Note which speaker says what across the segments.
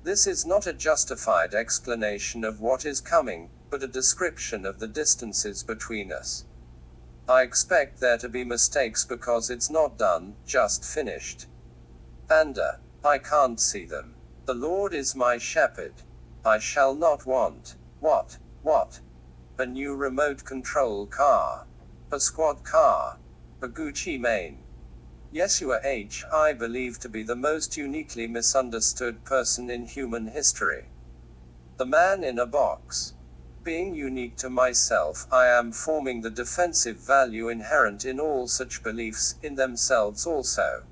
Speaker 1: This is not a justified explanation of what is coming, but a description of the distances between us. I expect there to be mistakes because it's not done, just finished. And I can't see them. The Lord is my shepherd. I shall not want. What? A new remote control car. A squad car. A Gucci Mane. Yeshua H. I believe to be the most uniquely misunderstood person in human history. The man in a box. Being unique to myself, I am forming the defensive value inherent in all such beliefs, in themselves also.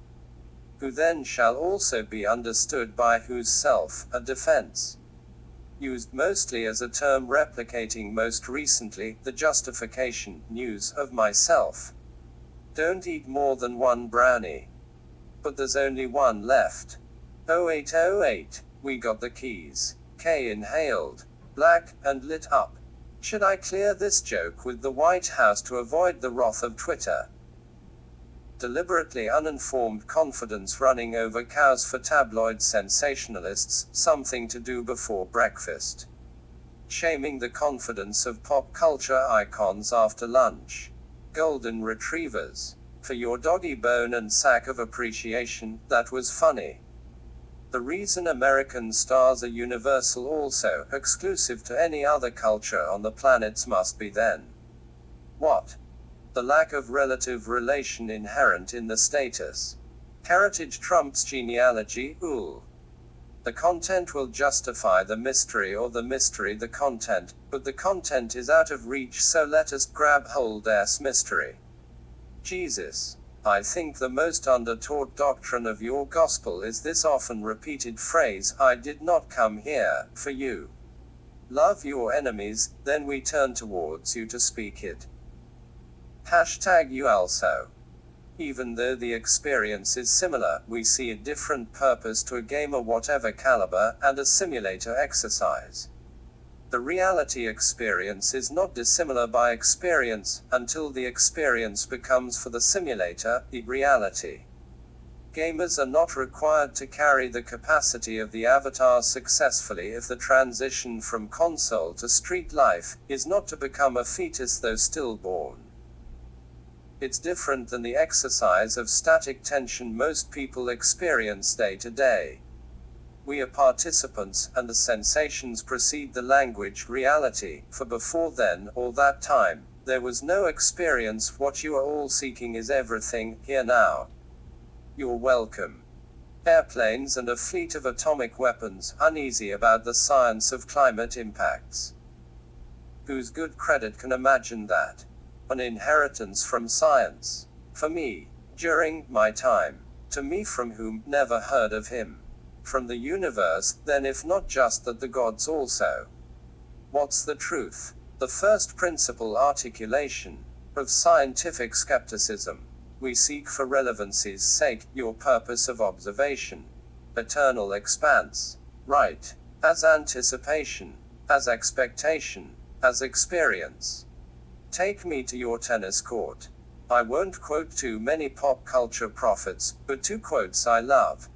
Speaker 1: Who then shall also be understood by whose self, a defense. Used mostly as a term replicating most recently, the justification, news, of myself. Don't eat more than one brownie. But there's only one left. 0808, we got the keys. K inhaled. Black, and lit up. Should I clear this joke with the White House to avoid the wrath of Twitter? Deliberately uninformed confidence running over cows for tabloid sensationalists, something to do before breakfast. Shaming the confidence of pop culture icons after lunch. Golden retrievers. For your doggy bone and sack of appreciation, that was funny. The reason American stars are universal also, exclusive to any other culture on the planets must be then. What? The lack of relative relation inherent in the status. Heritage trumps genealogy, The content will justify the mystery or the mystery the content, but the content is out of reach, so let us grab hold mystery. Jesus. I think the most undertaught doctrine of your gospel is this often repeated phrase, I did not come here, for you. Love your enemies, then we turn towards you to speak it. #you also. Even though the experience is similar, we see a different purpose to a game of whatever caliber, and a simulator exercise. The reality experience is not dissimilar by experience, until the experience becomes for the simulator, the reality. Gamers are not required to carry the capacity of the avatar successfully if the transition from console to street life is not to become a fetus though stillborn. It's different than the exercise of static tension most people experience day to day. We are participants, and the sensations precede the language, reality, for before then, or that time, there was no experience. What you are all seeking is everything, here now. You're welcome. Airplanes and a fleet of atomic weapons, uneasy about the science of climate impacts. Whose good credit can imagine that? An inheritance from science. For me. During my time. To me from whom, never heard of him. From the universe, then if not just that the gods also. What's the truth? The first principle articulation of scientific skepticism. We seek for relevancy's sake, your purpose of observation. Eternal expanse. Right. As anticipation. As expectation. As experience. Take me to your tennis court. I won't quote too many pop culture prophets, but two quotes I love.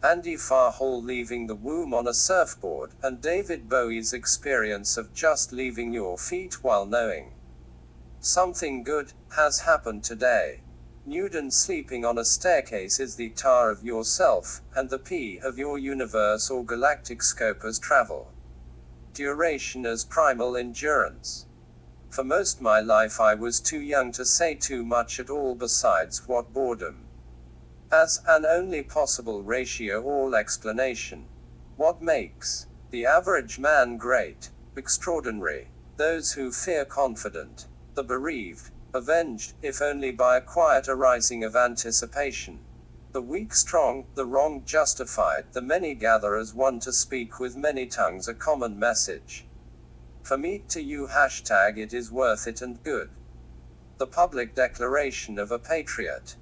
Speaker 1: Andy Warhol leaving the womb on a surfboard, and David Bowie's experience of just leaving your feet while knowing something good has happened today. Nude and sleeping on a staircase is the tar of yourself, and the P of your universe or galactic scope as travel. Duration as primal endurance. For most my life I was too young to say too much at all besides what boredom. As an only possible ratio all explanation. What makes the average man great, extraordinary? Those who fear confident, the bereaved, avenged, if only by a quiet arising of anticipation. The weak strong, the wrong justified, the many gather as one to speak with many tongues a common message. For me, to you #it is worth it and good. The public declaration of a patriot.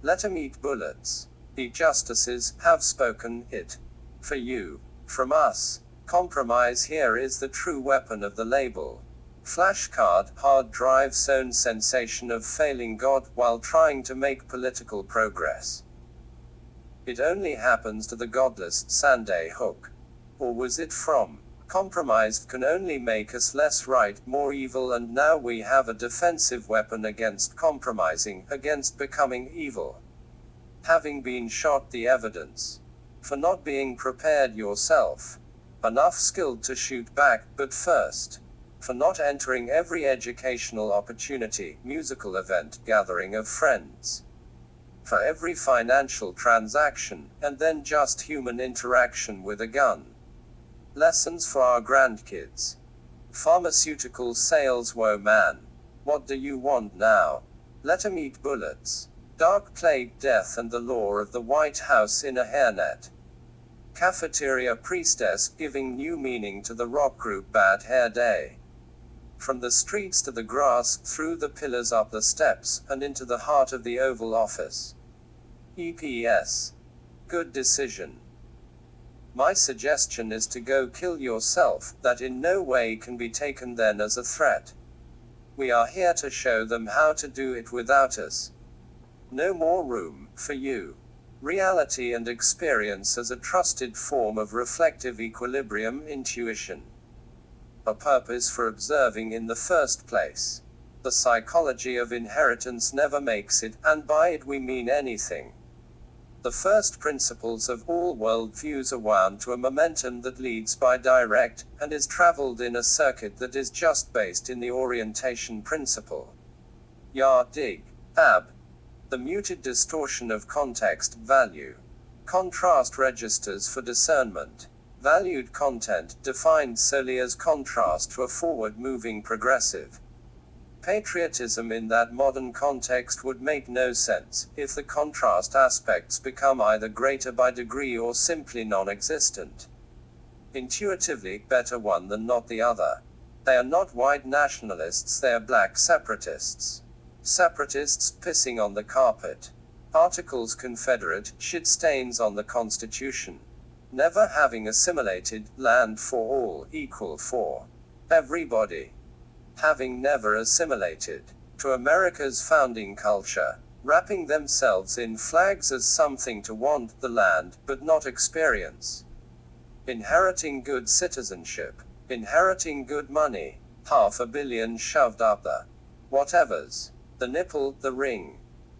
Speaker 1: Let 'em eat bullets. The justices have spoken it. For you. From us. Compromise here is the true weapon of the label. Flashcard, hard drive zone sensation of failing God while trying to make political progress. It only happens to the godless Sunday hook. Or was it from? Compromised can only make us less right, more evil, and now we have a defensive weapon against compromising, against becoming evil. Having been shot, the evidence. For not being prepared yourself. Enough skilled to shoot back, but first. For not entering every educational opportunity, musical event, gathering of friends. For every financial transaction, and then just human interaction with a gun. Lessons for our grandkids. Pharmaceutical sales. Woe man. What do you want now? Let 'em eat bullets. Dark plague, death, and the law of the White House in a hairnet. Cafeteria priestess, giving new meaning to the rock group Bad Hair Day. From the streets to the grass, through the pillars, up the steps, and into the heart of the Oval Office. EPS. Good decision. My suggestion is to go kill yourself, that in no way can be taken then as a threat. We are here to show them how to do it without us. No more room for you. Reality and experience as a trusted form of reflective equilibrium, intuition. A purpose for observing in the first place. The psychology of inheritance never makes it, and by it we mean anything. The first principles of all worldviews are wound to a momentum that leads by direct, and is traveled in a circuit that is just based in the orientation principle. Dig. Ab. The muted distortion of context, value. Contrast registers for discernment. Valued content, defined solely as contrast to a forward-moving progressive. Patriotism in that modern context would make no sense, if the contrast aspects become either greater by degree or simply non-existent. Intuitively, better one than not the other. They are not white nationalists, they are black separatists. Separatists pissing on the carpet. Articles Confederate, shit stains on the Constitution. Never having assimilated, land for all, equal for everybody. Having never assimilated to America's founding culture, wrapping themselves in flags as something to want, the land, but not experience. Inheriting good citizenship. Inheriting good money. $500 million shoved up the whatevers. The nipple, the ring.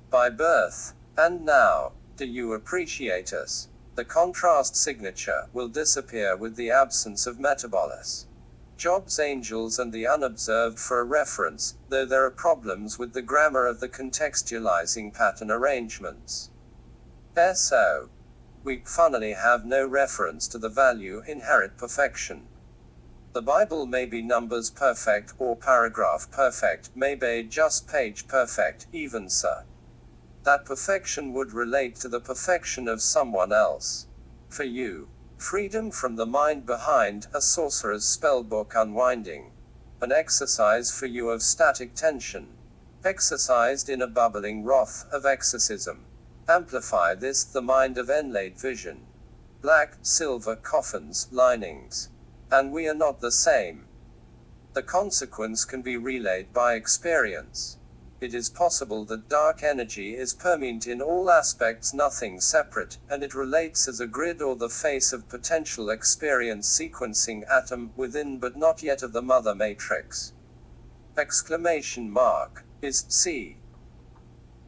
Speaker 1: By birth. And now, do you appreciate us? The contrast signature will disappear with the absence of metabolus. Jobs angels and the unobserved for a reference, though there are problems with the grammar of the contextualizing pattern arrangements. So, we funnily have no reference to the value inherit perfection. The Bible may be numbers perfect, or paragraph perfect, may be just page perfect, even so. That perfection would relate to the perfection of someone else. For you. Freedom from the mind behind, a sorcerer's spellbook unwinding. An exercise for you of static tension. Exercised in a bubbling wrath of exorcism. Amplify this, the mind of inlaid vision. Black, silver coffins, linings. And we are not the same. The consequence can be relayed by experience. It is possible that dark energy is permeant in all aspects, nothing separate, and it relates as a grid or the face of potential experience sequencing atom, within but not yet of the mother matrix. Exclamation mark. Is C.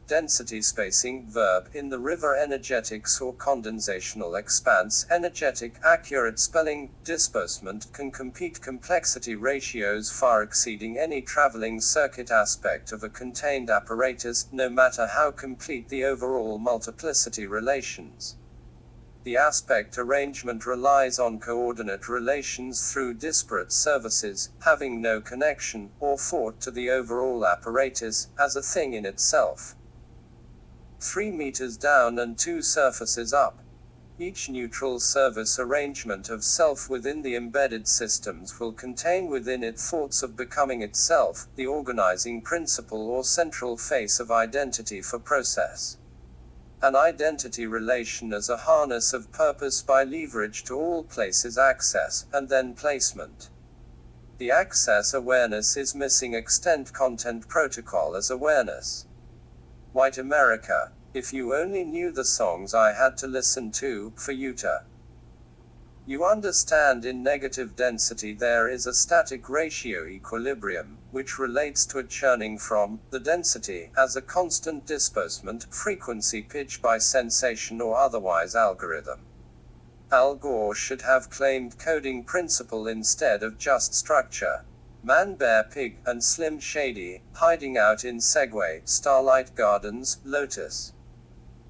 Speaker 1: Density spacing, verb, in the river energetics or condensational expanse, energetic, accurate spelling, disbursement, can compete complexity ratios far exceeding any traveling circuit aspect of a contained apparatus, no matter how complete the overall multiplicity relations. The aspect arrangement relies on coordinate relations through disparate services, having no connection, or thought to the overall apparatus, as a thing in itself. 3 meters down and 2 surfaces up. Each neutral service arrangement of self within the embedded systems will contain within it thoughts of becoming itself, the organizing principle or central face of identity for process. An identity relation as a harness of purpose by leverage to all places access, and then placement. The access awareness is missing extent content protocol as awareness. White America. If you only knew the songs I had to listen to, for you to. You understand, in negative density there is a static ratio equilibrium, which relates to a churning from the density as a constant disbursement, frequency, pitch by sensation or otherwise algorithm. Al Gore should have claimed coding principle instead of just structure. Man Bear Pig and Slim Shady, hiding out in Segway, Starlight Gardens, Lotus.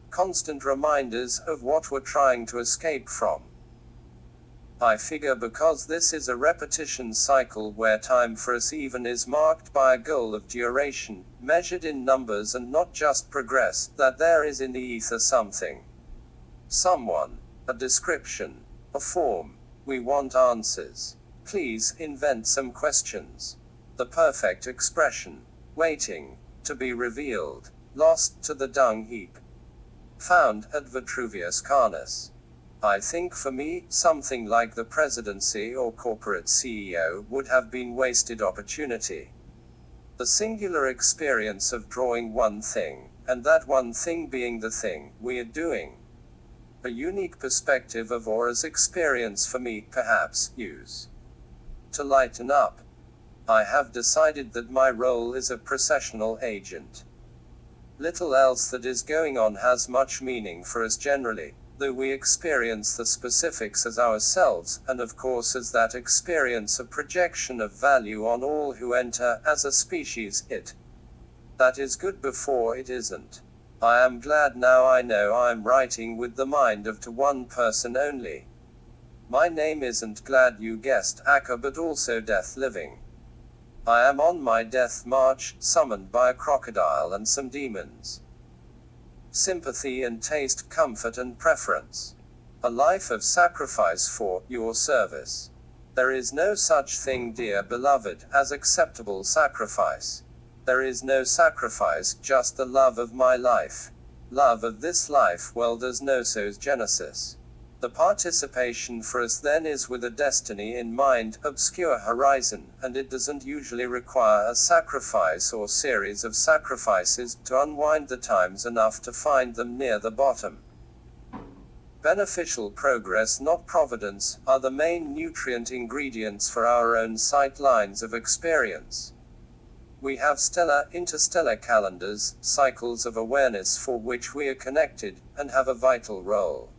Speaker 1: Constant reminders of what we're trying to escape from. I figure because this is a repetition cycle where time for us even is marked by a goal of duration, measured in numbers and not just progress, that there is in the ether something. Someone. A description. A form. We want answers. Please invent some questions. The perfect expression. Waiting. To be revealed. Lost to the dung heap. Found at Vitruvius Carnus. I think for me, something like the presidency or corporate CEO would have been wasted opportunity. The singular experience of drawing one thing, and that one thing being the thing we are doing. A unique perspective of Aura's experience for me, perhaps, use. To lighten up. I have decided that my role is a processional agent. Little else that is going on has much meaning for us generally, though we experience the specifics as ourselves, and of course as that experience a projection of value on all who enter, as a species, it. That is good before it isn't. I am glad now I know I'm writing with the mind of to one person only. My name isn't, glad you guessed, Akka, but also Death Living. I am on my death march, summoned by a crocodile and some demons. Sympathy and taste, comfort and preference. A life of sacrifice for your service. There is no such thing, dear beloved, as acceptable sacrifice. There is no sacrifice, just the love of my life. Love of this life, well, there's no so's genesis. The participation for us then is with a destiny in mind, obscure horizon, and it doesn't usually require a sacrifice or series of sacrifices to unwind the times enough to find them near the bottom. Beneficial progress, not providence, are the main nutrient ingredients for our own sight lines of experience. We have stellar, interstellar calendars, cycles of awareness for which we are connected, and have a vital role.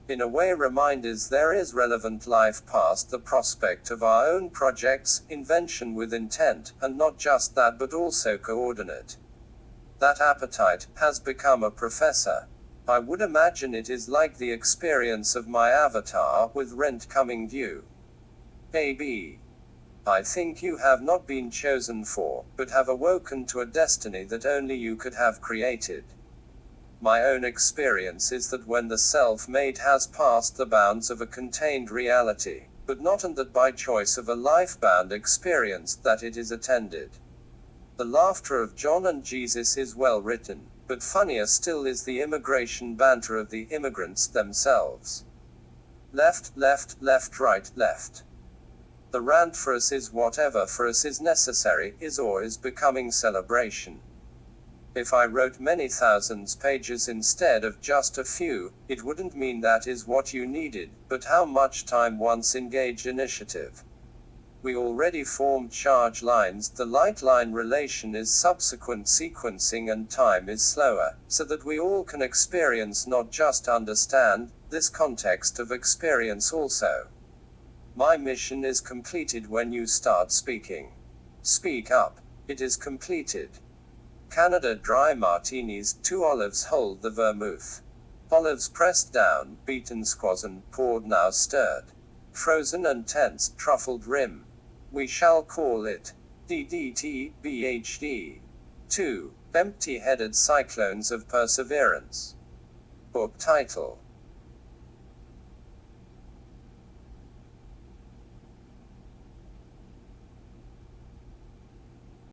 Speaker 1: In a way, reminders there is relevant life past the prospect of our own projects, invention with intent, and not just that but also coordinate. That appetite has become a professor. I would imagine it is like the experience of my avatar with rent coming due. AB. I think you have not been chosen for, but have awoken to a destiny that only you could have created. My own experience is that when the self-made has passed the bounds of a contained reality, but not, and that by choice of a life-bound experience, that it is attended. The laughter of John and Jesus is well written, but funnier still is the immigration banter of the immigrants themselves. Left, left, left, right, left. The rant for us is whatever for us is necessary, is or is becoming celebration. If I wrote many thousands pages instead of just a few, it wouldn't mean that is what you needed, but how much time once engaged initiative. We already formed charge lines, the light line relation is subsequent sequencing and time is slower, so that we all can experience, not just understand, this context of experience also. My mission is completed when you start speaking. Speak up. It is completed. Canada Dry Martinis, 2 olives hold the vermouth. Olives pressed down, beaten squazen, poured now stirred. Frozen and tense, truffled rim. We shall call it DDT, BHD. 2. Empty-headed cyclones of perseverance. Book title.